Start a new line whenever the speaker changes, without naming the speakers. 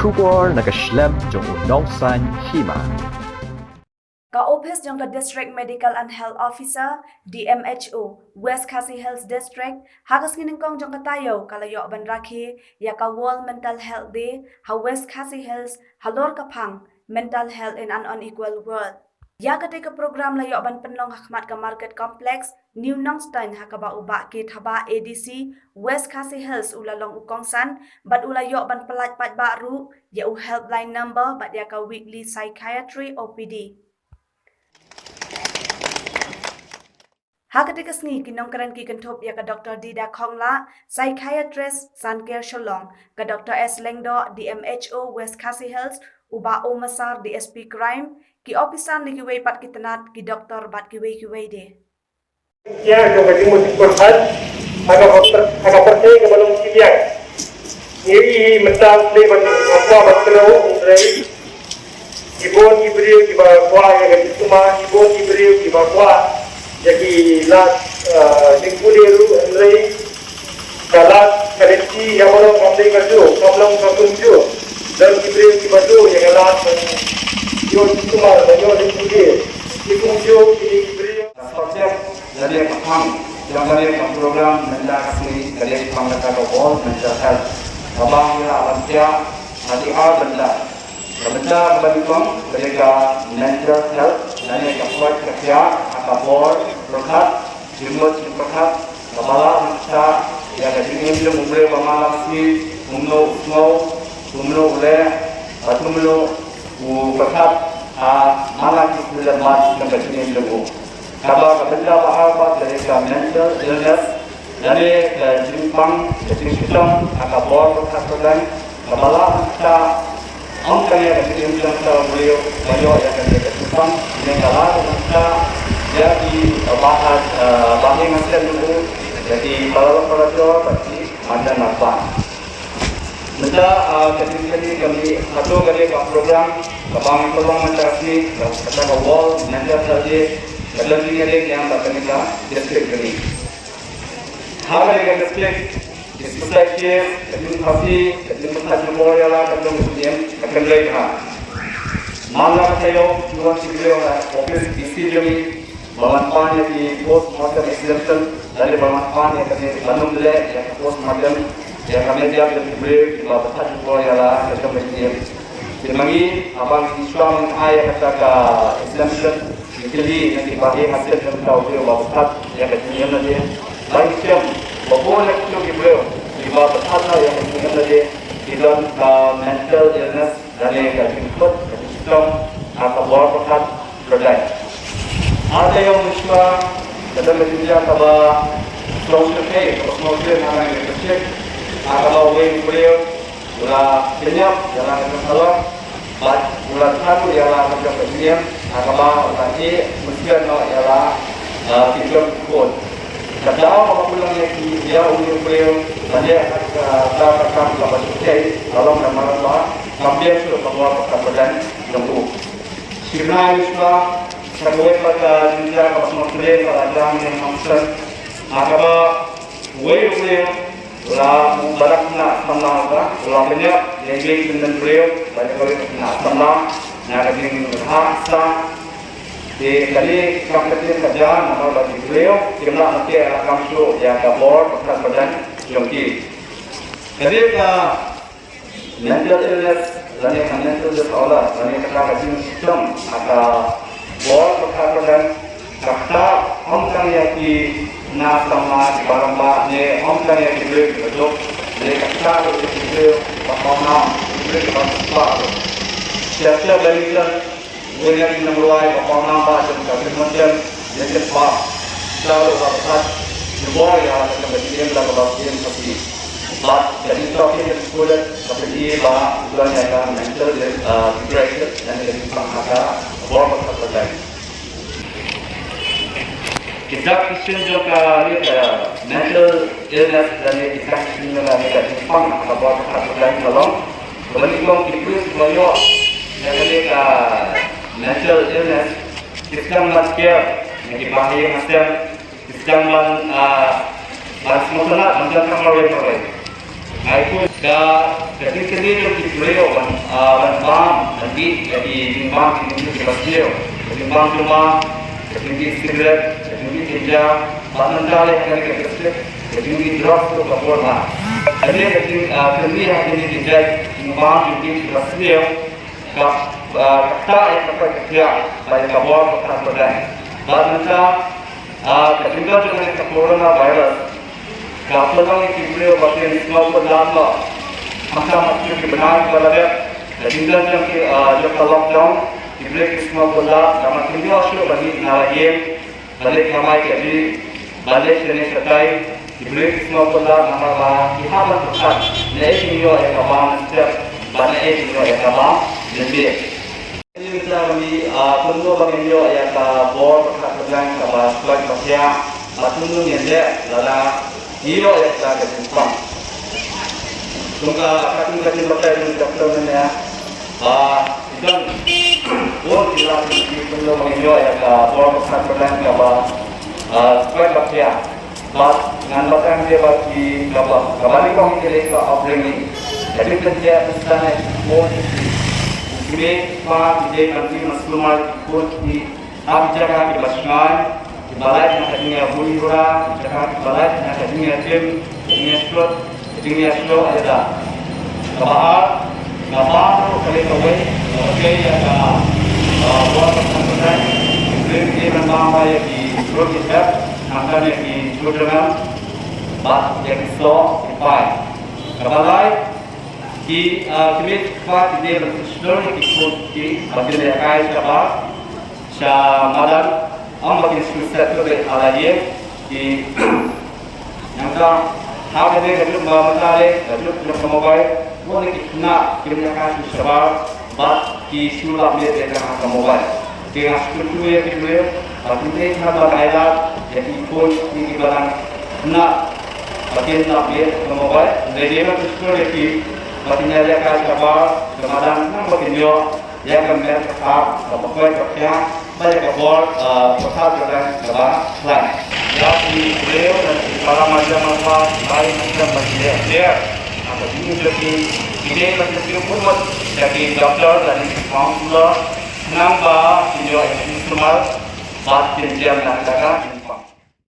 Kubor nakaslem jong unongsan hima.
Ka-Office jong ka-District Medical and Health Officer, DMHO, West Khasi Health District, hagas nginingkong jong katayo, kalayo banraki, ya ka World Mental Health Day, ha West Khasi Health, halor kapang, Mental Health in an Unequal World. Ya ka program layo ban penlong hakmat ka Market Complex, New Nongstein hakaba uba kit haba ADC, West Khasi Health ulalong ukongsan, bat ulayo ban pelat pat baru, ya u helpline number, bat ya ka weekly psychiatry OPD. Hakatika sni kinong karan ki kentop ya ka Dr. Dida Khongla, psychiatrist Sancare Shalong, ka Dr. S. Lengdo, DMHO West Khasi Health, uba o masar DSP Crime, ki opisan ni kiway pat kitanat ki Dr. bat kiway de.
Ya, yung kasi mo sikurhan, aga percaya ke balong kibiang. Iri mentang play man apa batlo, rai. Ibon ibriu ki ba kwa ya ke cuma ibon ibriu ki ba kwa. Jadi lat dikuliru rai. Kalat kalenti yang balong kamdai kerju, kamlong kakunju. Dan ibriu ki batu yang lat yo cuma yo dikuliru. Dikunju ibriu.
Dari paham yang dari program mendak sini dari pangkat awal mendak health abang ya abang hati benda benda berikut dari mental health dari kuat kerja akabor perkat jumlah perkat kepala kita yang dari ini belum mulai pemalas si umno oleh umno perkat malah kita mat yang dari ini belum Kaba benda bahawa dari mental illness dari jimpang dari sistem akabor perkhidmatan kepala kita angkanya dari jimpang beliau yang dari jimpang ini kalah kita jadi bahas masih dulu jadi kalau bagi ada apa benda ketika kami satu kali program kebang tolong mencari kata wall mental health dalam ini yang tak kita district ini. Hal yang district district dalam kafir dalam tempat memorial dalam museum akan leha. Malam saya dua sibuk office decision bermanfaat di post mortem accidental dari bermanfaat yang kami bangun le yang post mortem yang kami dia beri di bawah tempat memorial dalam museum. Jadi abang Islam ayat kata exemption jadi nanti bagi hasil yang tahu dia bapak yang kecil nanti baik siam bapak nak tu kita di bapak yang kecil nanti di dalam mental illness dan yang kecil sistem atau bapak produk ada yang musma dalam media kaba social care orang yang kecil kalau beliau ulah penyap jalan ke salah bulan satu ialah macam begini, agama tadi mestian ialah tiga pun. Kalau bulan yang dia umur beliau banyak akan dapat sukses dalam nama Allah, ambil sudah bahawa perkataan jangkau. Sirna Islam sebagai pada dunia kosmopolitan pada yang maksud agama beliau ulah barak nak sama ulah banyak yang dengan beliau banyak kali nak sama nak dengan hasta di kali kompetisi kerja nama bagi beliau kita nanti akan show yang kabor perkataan jongki jadi mental illness dan yang mental disorder dan yang terkait sistem atau bor perkataan kata orang yang di na sama barang ni orang yang dibeli betul mereka tahu itu bagaimana dibeli apa setiap belian mereka ingin mulai bagaimana baca kemudian yang cepat selalu dapat dibawa yang kemudian dalam bagian seperti jadi topik yang sudah seperti bulan yang mental depression dan lebih maka bawa perkembangan kita kisah juga lihat mental illness dan kita kisah juga lihat Jepang atau perkembangan dalam kemudian kita semua yang lihat mental illness sistem masker yang dipakai masker sistem masker menjaga kemampuan Aku ketika di beliau bang nanti jadi bang di beliau bang cuma ketika sigaret ketika ganja bandar yang kali ketika drug tu kabur lah. Jadi ketika yang ganja bang di beliau kata yang kerja baik kabur atau badan. Bandar ketika dengan coronavirus Kapal yang beliau bagian semua lama masa masih benar berada tinggal yang lockdown beliau semua bola nama tinggal sudah bagi nawajem balik ramai jadi balik jenis setai beliau semua bola nama kihamat besar naik mio yang kawan setiap banyak mio yang kawan lebih ini kita kami tentu bagi mio yang kabor perkatakan kawan sebagai manusia matunun yang dia lala Iyo yang saya katakan. Tunggu kaki pakai ini dokter ni ya. Ikan, buat silat di benda mengiyo yang buat perkatakan apa? Sebagai bakia. Dengan batang dia bagi apa? Kembali kau ini ke upbringing. Jadi kerja misalnya buat ini pak dia nanti masuk ikut di jaga di Basman. Balai yang tadinya buli hura, jahat balai yang tadinya tim, tadinya slot ada. Kabahar, kabahar kali kawai, kali yang buat pertandingan, ini memang yang di slot itu, angkanya di slot dengan, yang di slot dipakai. Kabalai di kemit kuat dia berslot di bagian yang kaya kabah, samadan. Bagi susah tu alaya di yang kan harga dia kalau mematale kalau mobile boleh kita kira kasih sebab bagi sudah dia dengan mobile dengan struktur yang kedua bagi dia kalau ayat jadi ikut di barang nak bagi nak dia mobile jadi dia struktur lagi bagi dia kasih sebab kemudian bagi dia yang kemudian tetap berbuat kerja banyak kabur pusat jalan lebar lain. Jadi beliau dan para macam-macam lain macam dia atau ini lagi ide macam pun jadi doktor dan kaunselor nambah video instrumen batin jam nak